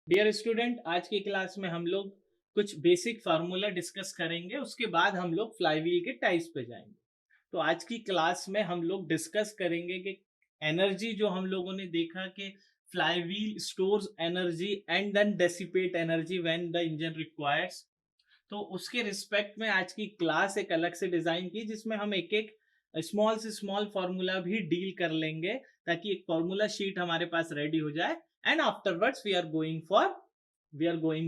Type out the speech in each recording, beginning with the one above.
Dear student, आज की class में हम लोग कुछ बेसिक फार्मूला डिस्कस करेंगे। उसके बाद हम लोग फ्लाईव्हील के टाइप्स पे जाएंगे। तो आज की क्लास में हम लोग डिस्कस करेंगे कि एनर्जी जो हम लोगों ने देखा कि flywheel stores energy and then dissipate energy when the engine requires. तो उसके रिस्पेक्ट में आज की क्लास एक अलग से डिजाइन की, जिसमें हम एक एक स्मॉल से स्मॉल फार्मूला भी डील कर लेंगे ताकि एक फार्मूला शीट हमारे पास रेडी हो जाए। And afterwards we are going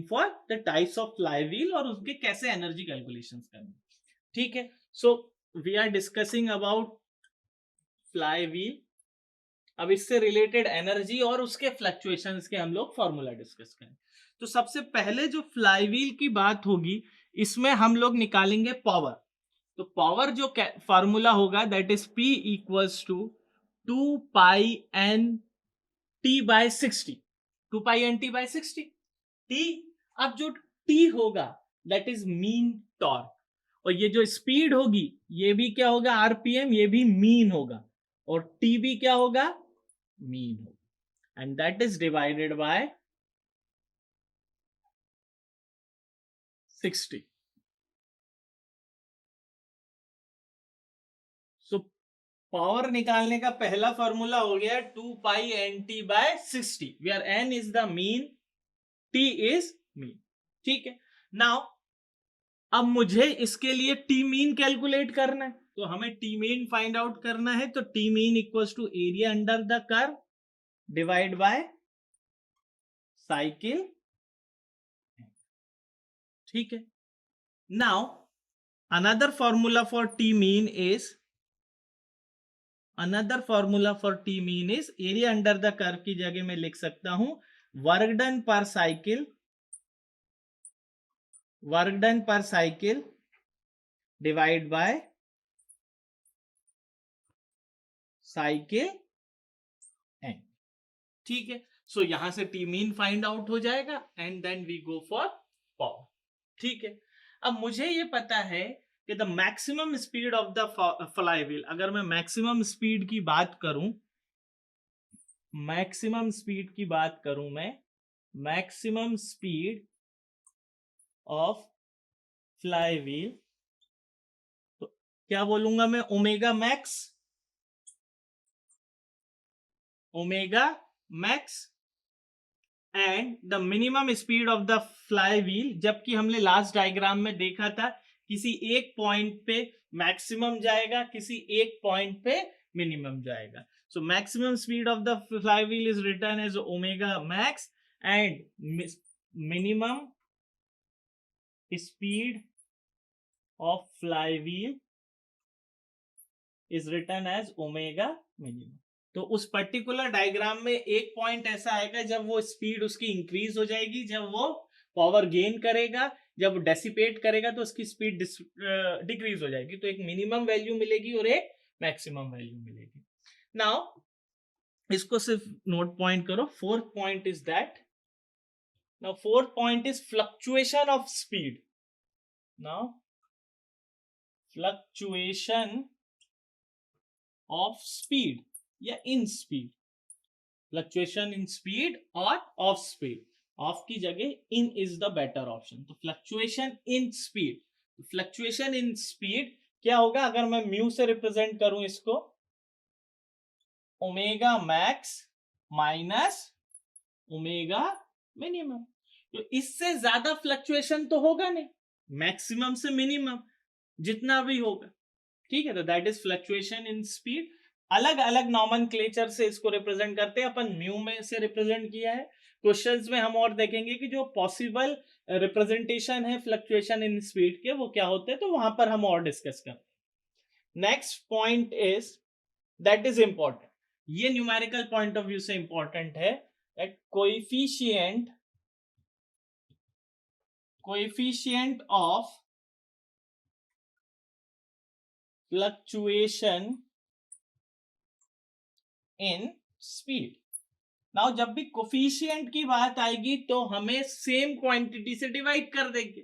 for the types of flywheel और उसके कैसे एनर्जी कैलकुलेशंस करने। ठीक है, so we are discussing about flywheel. अब इससे रिलेटेड एनर्जी और उसके फ्लक्चुएशंस के हम लोग फॉर्मूला डिस्कस करें। तो सबसे पहले जो फ्लाईव्हील की बात होगी, इसमें हम लोग निकालेंगे पावर। तो पावर जो फार्मूला होगा that is P equals to 2π/N/T/60। 2π/N/T/60 T। अब जो T होगा दैट इज मीन टॉर्क, और ये जो स्पीड होगी ये भी क्या होगा, आरपीएम, ये भी मीन होगा, और T भी क्या होगा, मीन होगा, and that is divided by 60। So power निकालने का पहला फॉर्मूला हो गया 2π/N/T/60, where N is the mean, T is mean. ठीक है, नाउ अब मुझे इसके लिए टी मीन कैलकुलेट करना है। तो हमें टी मीन फाइंड आउट करना है। तो T mean equals to area under the curve divide by cycle. ठीक है, now another formula for T mean is area under the curve की जगह मैं लिख सकता हूं वर्क डन पर cycle divide by cycle and. ठीक है, सो यहां से टी मीन फाइंड आउट हो जाएगा and then we go for power. ठीक है, अब मुझे ये पता है कि the maximum speed of the flywheel, अगर मैं मैक्सिमम स्पीड की बात करूं, मैक्सिमम स्पीड ऑफ फ्लाईव्हील, तो क्या बोलूंगा मैं, omega max and the minimum speed of the flywheel. जबकि हमने लास्ट डायग्राम में देखा था किसी एक पॉइंट पे मैक्सिमम जाएगा, किसी एक पॉइंट पे मिनिमम जाएगा। So maximum speed of the flywheel is written as omega max and minimum speed of flywheel is written as omega minimum. तो उस पर्टिकुलर डायग्राम में एक पॉइंट ऐसा आएगा जब वो स्पीड उसकी इंक्रीज हो जाएगी, जब वो पावर गेन करेगा, जब डेसिपेट करेगा तो उसकी स्पीड डिक्रीज हो जाएगी। तो एक मिनिमम वैल्यू मिलेगी और एक मैक्सिमम वैल्यू मिलेगी। नाउ इसको सिर्फ नोट पॉइंट करो। Fourth point is that, now fourth point is fluctuation of speed. Now fluctuation of speed या in speed, fluctuation in speed और ऑफ स्पीड, ऑफ की जगह in is the better option. तो fluctuation in speed क्या होगा, अगर मैं mu से रिप्रेजेंट करूं इसको, omega max minus omega minimum. तो इससे ज्यादा फ्लक्चुएशन तो होगा नहीं, मैक्सिमम से मिनिमम जितना भी होगा। ठीक है, तो that is fluctuation in speed. अलग अलग नॉमेनक्लेचर से इसको रिप्रेजेंट करते हैं, अपन म्यू में से रिप्रेजेंट किया है। क्वेश्चंस में हम और देखेंगे कि जो पॉसिबल रिप्रेजेंटेशन है फ्लक्चुएशन इन स्पीड के वो क्या होते हैं, तो वहां पर हम और डिस्कस करते हैं। Next point is, that is important, ये न्यूमेरिकल पॉइंट ऑफ व्यू से इंपॉर्टेंट है, that coefficient of fluctuation in speed. Now जब भी कोफिशिएंट की बात आएगी तो हमें सेम क्वांटिटी से डिवाइड कर देंगे।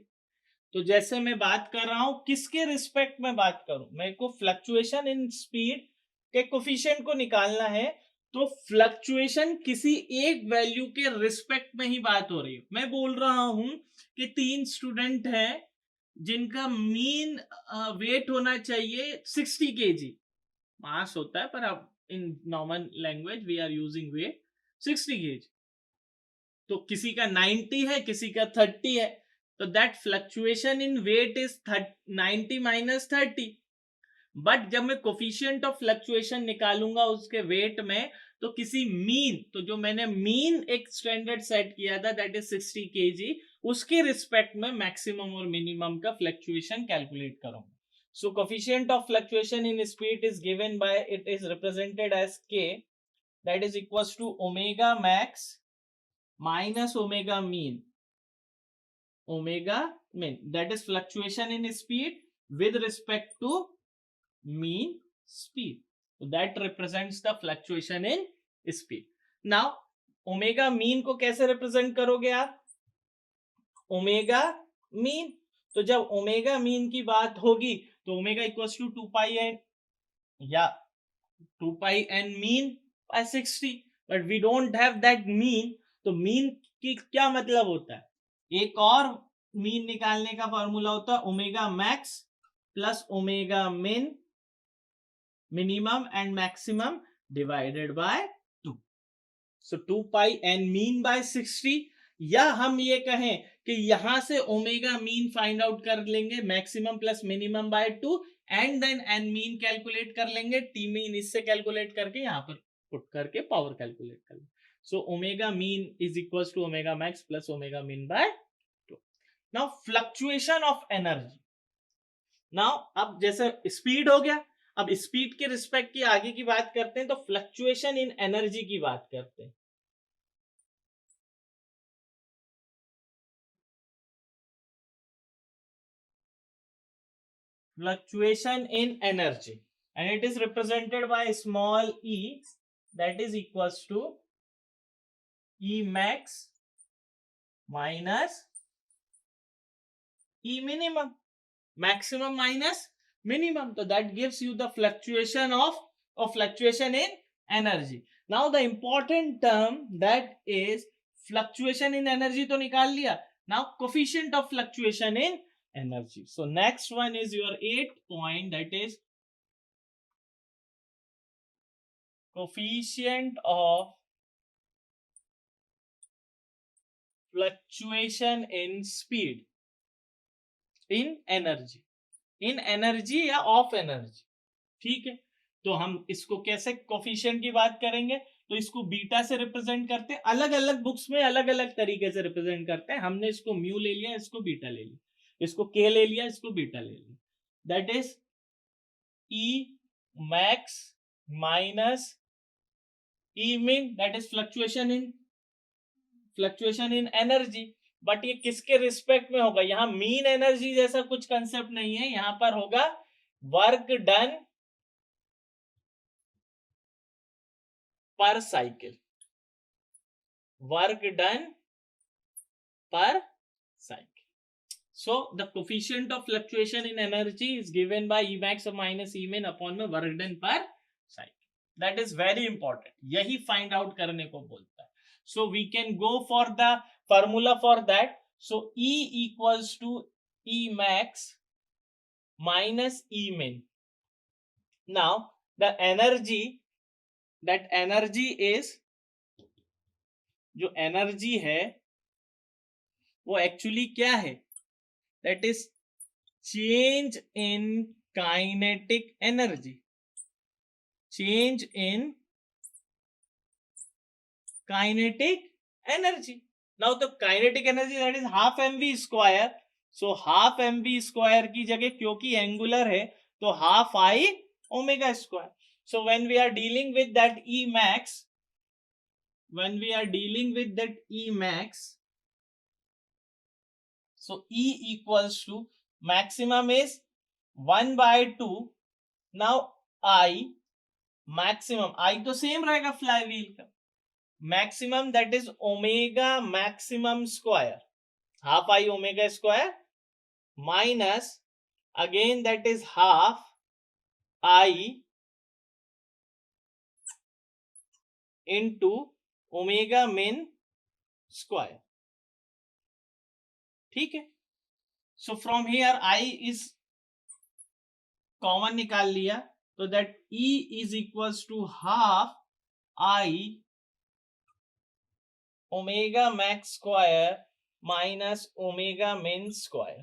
तो जैसे मैं बात कर रहा हूं, किसके रिस्पेक्ट में बात करूं, मेरे को फ्लक्चुएशन इन स्पीड के कोफिशिएंट को निकालना है। तो फ्लक्चुएशन किसी एक वैल्यू के रिस्पेक्ट में ही बात हो रही है। मैं बोल रहा हूं कि 3 स्टूडेंट हैं जिनका मीन वेट होना चाहिए 60 kg, मास होता है पर अब in normal language we are using weight 60 kg। तो किसी का 90 है, किसी का 30 है, तो that fluctuation in weight is 90 minus 30। But जब मैं कोफिशिएंट ऑफ फ्लक्चुएशन निकालूंगा उसके वेट में, तो किसी मीन, तो जो मैंने मीन एक स्टैंडर्ड सेट किया था दैट इज 60 kg, उसके रिस्पेक्ट में मैक्सिमम और मिनिमम का फ्लक्चुएशन कैलकुलेट करूंगा। So coefficient of fluctuation in speed is given by, it is represented as k, that is equals to omega max minus omega mean, that is fluctuation in speed with respect to mean speed, so that represents the fluctuation in speed. Now omega mean को कैसे represent करोगे आप? omega mean, तो जब omega mean की बात होगी तो omega equals to 2 pi n या 2 pi n mean by 60, but we don't have that mean। तो मीन की क्या मतलब होता है? एक और मीन निकालने का फॉर्मूला होता है omega max plus omega min, minimum and maximum divided by 2। So 2 pi N mean by 60, या हम ये कहें कि यहां से ओमेगा मीन फाइंड आउट कर लेंगे maximum plus minimum by 2 and then N mean calculate कर लेंगे, टी मीन इससे कैलकुलेट करके यहां पर पुट करके पावर कैलकुलेट कर लेंगे। So omega mean is equals to omega max plus omega mean by 2. Now fluctuation of energy. Now अब जैसे स्पीड हो गया, अब स्पीड के रिस्पेक्ट की आगे की बात करते हैं, तो फ्लक्चुएशन इन एनर्जी की बात करते हैं। Fluctuation in energy, and it is represented by small e, that is equals to E max minus E minimum, maximum minus minimum, so that gives you the fluctuation of fluctuation in energy. Now the important term, that is fluctuation in energy to nikal liya, now coefficient of fluctuation in energy. So next one is your 8th point, that is coefficient of fluctuation in speed in energy, in energy या of energy. ठीक है, तो हम इसको कैसे coefficient की बात करेंगे, तो इसको बीटा से रिप्रेजेंट करते हैं। अलग अलग बुक्स में अलग अलग तरीके से रिप्रेजेंट करते हैं। हमने इसको म्यू ले लिया, इसको बीटा ले लिया, इसको के ले लिया, इसको बीटा ले लिया। That is E max minus E min, that is fluctuation in energy. But ये किसके रिस्पेक्ट में होगा? यहाँ मीन एनर्जी जैसा कुछ कंसेप्ट नहीं है, यहां पर होगा वर्क डन पर साइकिल, वर्क डन पर cycle. So the coefficient of fluctuation in energy is given by E max minus E min upon में work done per cycle. That is very important. यही find out करने को बोलता है। So we can go for the formula for that. So E equals to E max minus E min. Now the energy, that energy is, जो energy है वो actually क्या है? That is change in kinetic energy, change in kinetic energy. Now the kinetic energy, that is half mv square, so half mv square की जगह क्योंकि angular है तो half I omega square. So when we are dealing with that E max, so E equals to maximum is 1 by 2. Now I maximum, I तो same रहेगा flywheel का, maximum that is omega maximum square, half I omega square minus again that is half I into omega min square. ठीक है. So from here I is common निकाल लिया, तो that E is equals to half I omega max square minus omega min square.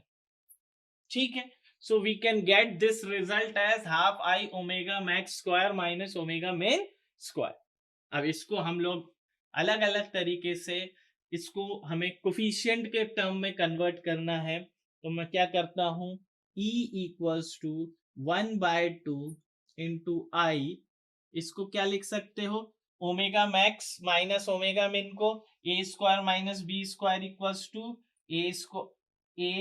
ठीक है. So we can get this result as half I omega max square minus omega min square. अब इसको हम लोग अलग अलग तरीके से, इसको हमें कोफिशिएंट के टर्म में कन्वर्ट करना है. तो मैं क्या करता हूं, E इक्वल्स टू 1/2 इंटू आई. इसको क्या लिख सकते हो, omega max minus omega min को A square minus B square equals to A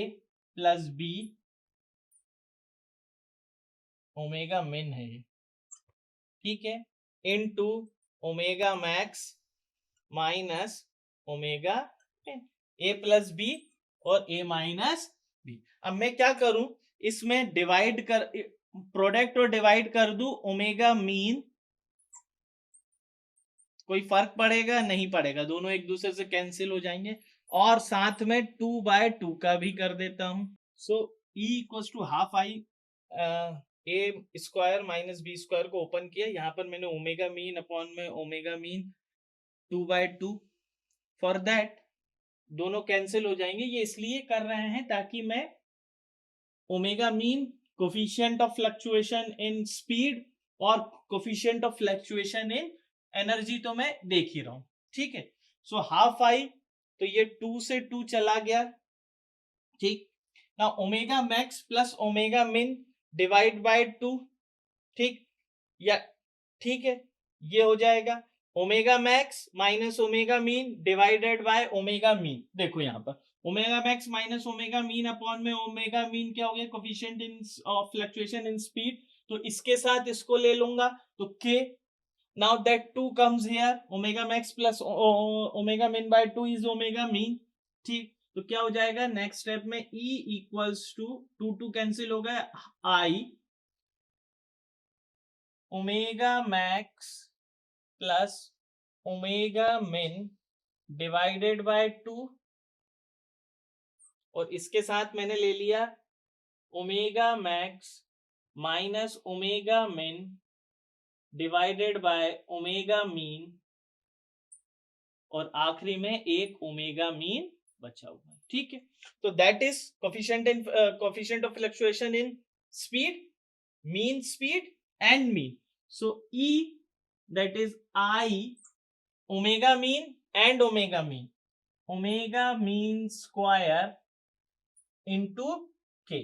plus B omega min है. ठीक है. Into omega max minus omega min, A plus B और ए माइनस बी. अब मैं क्या करूं, इसमें डिवाइड कर, प्रोडक्ट और डिवाइड कर दूं ओमेगा मीन. कोई फर्क पड़ेगा नहीं पड़ेगा, दोनों एक दूसरे से कैंसिल हो जाएंगे. और साथ में 2/2 का भी कर देता हूं. So E equals to half I A square minus B square को ओपन किया. यहां पर मैंने ओमेगा मीन अपॉन में ओमेगा मीन 2/2. फॉर दैट दोनों कैंसिल हो जाएंगे. ये इसलिए कर रहे हैं ताकि मैं omega mean, coefficient of fluctuation in speed और coefficient of fluctuation in energy तो मैं देख ही रहा हूं. ठीक है. सो हाफ आई, तो ये 2 से 2 चला गया. ठीक. ना ओमेगा मैक्स प्लस ओमेगा मिन डिवाइड बाय 2. ठीक. या ठीक है, ये हो जाएगा omega max minus omega mean divided by omega mean. देखो यहां पर omega max minus omega mean upon में ओमेगा मीन क्या हो गया, coefficient in fluctuation in speed. तो इसके साथ इसको ले लूंगा तो k. Now that 2 comes here, omega max plus omega mean by 2 is omega mean. ठीक. तो क्या हो जाएगा नेक्स्ट स्टेप में, E इक्वल्स टू 2 कैंसिल हो गया, आई ओमेगा मैक्स प्लस ओमेगा मिन डिवाइडेड बाय 2. और इसके साथ मैंने ले लिया ओमेगा मैक्स माइनस ओमेगा मिन डिवाइडेड बाय ओमेगा मीन. और आखिरी में एक ओमेगा मीन बचा हुआ. ठीक है. तो that is coefficient of fluctuation in speed, mean speed and mean. So E, that is I omega mean and omega mean square into K,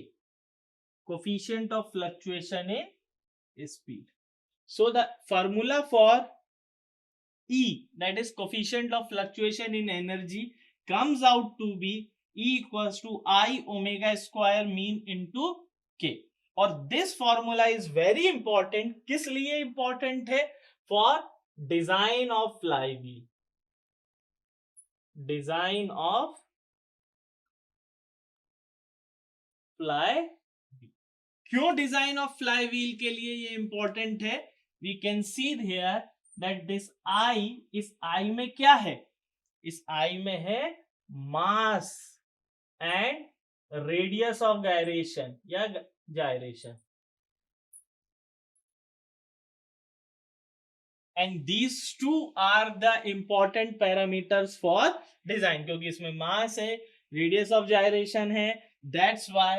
coefficient of fluctuation in speed. So the formula for E, that is coefficient of fluctuation in energy, comes out to be E equals to I omega square mean into K. और this formula is very important. किस लिए important है, for design of fly wheel. Design of fly, क्यों design of fly wheel के लिए ये important है, we can see here that this I, इस आई में क्या है, इस आई में है mass and radius of gyration या gyration, and these two are the important parameters for design. क्योंकि इसमें मास है, रेडियस ऑफ gyration है. that's why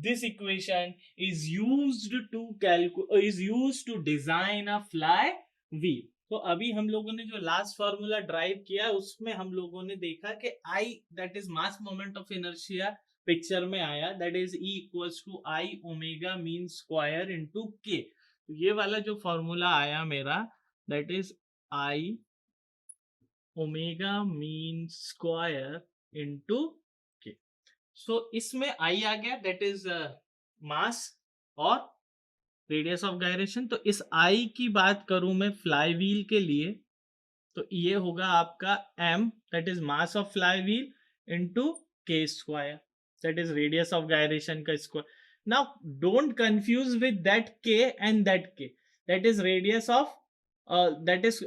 this equation is used to design a fly wheel. तो अभी हम लोगों ने जो लास्ट फॉर्मूला ड्राइव किया उसमें हम लोगों ने देखा कि I, that is mass moment of inertia, picture में आया, that is E equals to I omega mean square into K. ये वाला जो फॉर्मूला आया मेरा, that is I omega mean square into K. So इसमें आई आ गया, दैट इज मास और रेडियस ऑफ गायरेशन. तो इस आई की बात करूं मैं फ्लाई व्हील के लिए, तो ये होगा आपका m, that is mass of fly wheel into के square, that is radius of gyration का square. Now don't confuse with that k and that k, that is radius of that is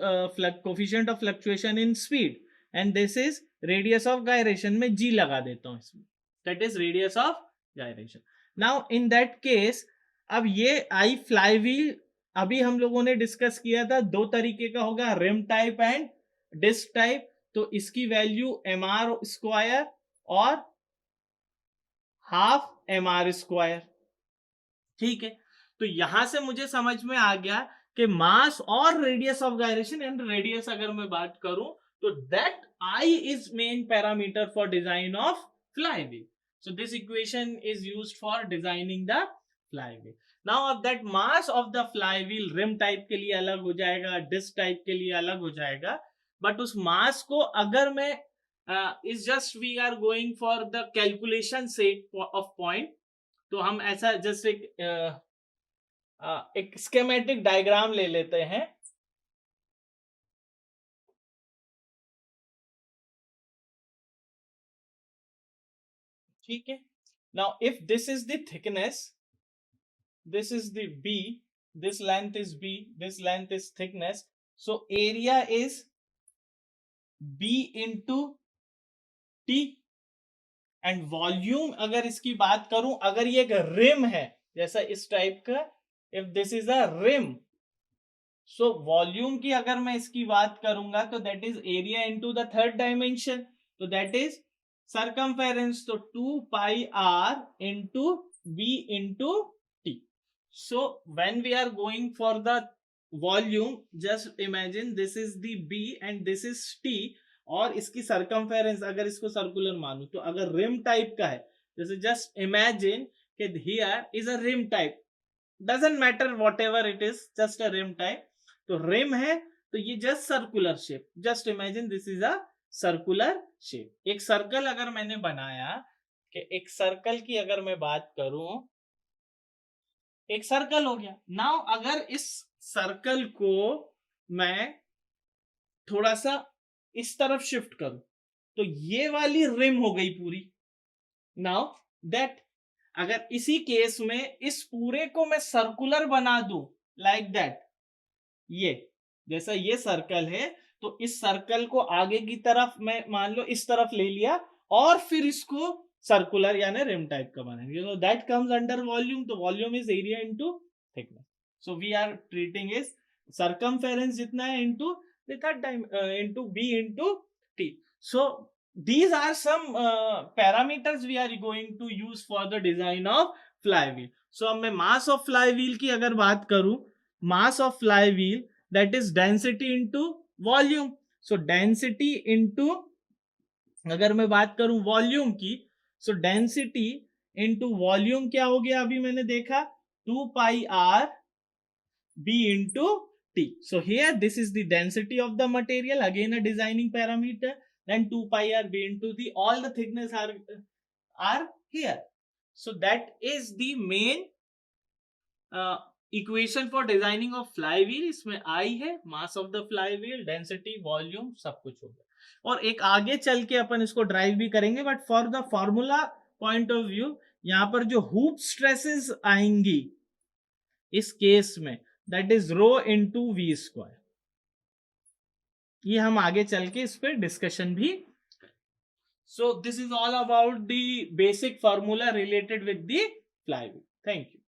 coefficient of fluctuation in speed, and this is radius of gyration. में g लगा देता हूं इसमें, that is radius of gyration. Now in that case, अब ये आई flywheel अभी हम लोगों ने डिस्कस किया था, दो तरीके का होगा, rim type and disc type. तो इसकी वैल्यू mr स्क्वायर और हाफ mr स्क्वायर. ठीक है, तो यहां से मुझे समझ में आ गया कि मास और radius of gyration, and radius अगर मैं बात करूं तो that I is main parameter for design of flywheel. So this equation is used for designing the flywheel. Now अब that mass of the flywheel rim type के लिए अलग हो जाएगा, डिस्क टाइप के लिए अलग हो जाएगा, बट उस मास को अगर मैं is just we are going for the calculation sake of point, तो हम ऐसा जस्ट एक स्कीमेटिक डायग्राम ले लेते हैं. ठीक है, now if this is the thickness, this is the b, this length is b, this length is thickness, so area is b into t, and volume अगर इसकी बात करूं, अगर ये एक रिम है जैसा इस टाइप का, if this is a rim, so volume की अगर मैं इसकी बात करूंगा तो that is area into the third dimension, तो that is circumference, तो 2 pi r into b into t. So when we are going for the volume, just imagine this is the b and this is t, और इसकी circumference अगर इसको circular मानूं, तो अगर rim type का है, जैसे जस्ट इमेजिन कि here is a rim type, doesn't matter whatever it is, just a rim type. तो रिम है तो ये just circular shape, just imagine this is a circular shape. एक सर्कल अगर मैंने बनाया, कि एक सर्कल की अगर मैं बात करूं, एक सर्कल हो गया. नाउ अगर इस सर्कल को मैं थोड़ा सा इस तरफ शिफ्ट करूं, तो ये वाली रिम हो गई पूरी. नाउ दैट अगर इसी केस में इस पूरे को मैं सर्कुलर बना दूं लाइक दैट, ये जैसा ये सर्कल है, तो इस सर्कल को आगे की तरफ मैं मान लो इस तरफ ले लिया, और फिर इसको सर्कुलर यानी रिम टाइप का बनाएंगे, so that comes under volume. तो volume is area into thickness, so we are treating is circumference जितना है into the third time into b into t. So these are some parameters we are going to use for the design of flywheel. So अब मैं mass of flywheel की अगर बात करूं, mass of flywheel that is density into volume. So density into, अगर मैं बात करूं वॉल्यूम की, सो डेंसिटी इंटू वॉल्यूम क्या हो गया, अभी मैंने देखा 2 pi R B into T. So here this is the density of the material, again a designing parameter, then 2 pi R B into the all the thickness R here. So that is the main equation for designing of flywheel. इसमें I है, mass of the flywheel, density, volume, सब कुछ होगा. और एक आगे चल के अपन इसको ड्राइव भी करेंगे, but for the formula point of view, यहां पर जो हुप स्ट्रेसेस आएंगी इस केस में, that is rho into V square. ये हम आगे चल के इस पर डिस्कशन भी. So this is all about the basic formula related with the flywheel. Thank you.